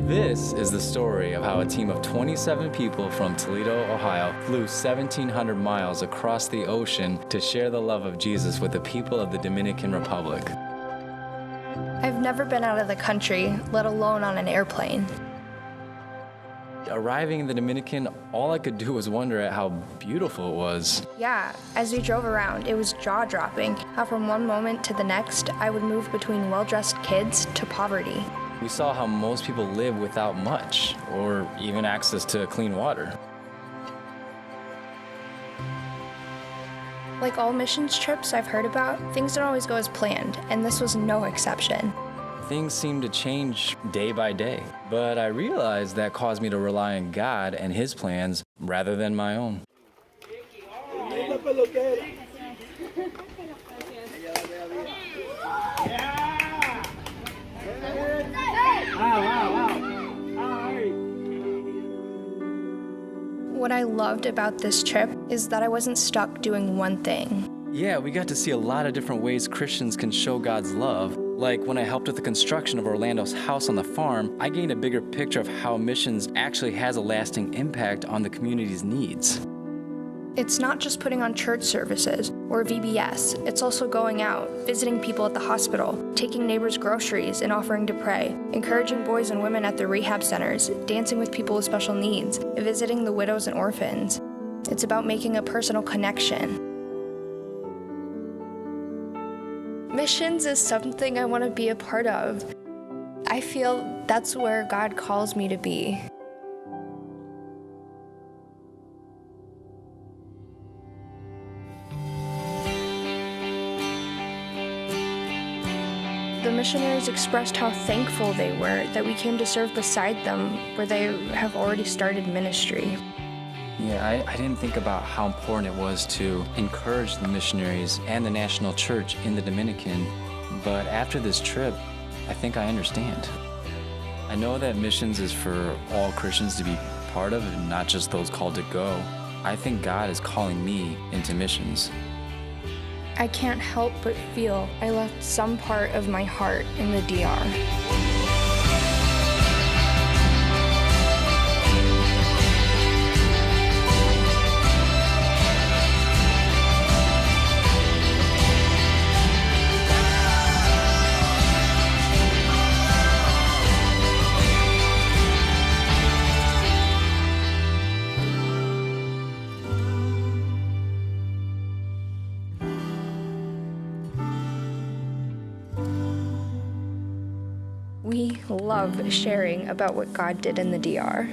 This is the story of how a team of 27 people from Toledo, Ohio, flew 1,700 miles across the ocean to share the love of Jesus with the people of the Dominican Republic. I've never been out of the country, let alone on an airplane. Arriving in the Dominican, all I could do was wonder at how beautiful it was. Yeah, as we drove around, it was jaw-dropping how from one moment to the next, I would move between well-dressed kids to poverty. We saw how most people live without much, or even access to clean water. Like all missions trips I've heard about, things don't always go as planned, and this was no exception. Things seemed to change day by day, but I realized that caused me to rely on God and His plans rather than my own. What I loved about this trip is that I wasn't stuck doing one thing. Yeah, we got to see a lot of different ways Christians can show God's love. Like when I helped with the construction of Orlando's house on the farm, I gained a bigger picture of how missions actually has a lasting impact on the community's needs. It's not just putting on church services or VBS, it's also going out, visiting people at the hospital, taking neighbors groceries and offering to pray, encouraging boys and women at the rehab centers, dancing with people with special needs, visiting the widows and orphans. It's about making a personal connection. Missions is something I want to be a part of. I feel that's where God calls me to be. The missionaries expressed how thankful they were that we came to serve beside them where they have already started ministry. Yeah, I didn't think about how important it was to encourage the missionaries and the national church in the Dominican, but after this trip, I think I understand. I know that missions is for all Christians to be part of and not just those called to go. I think God is calling me into missions. I can't help but feel I left some part of my heart in the DR. We love sharing about what God did in the DR.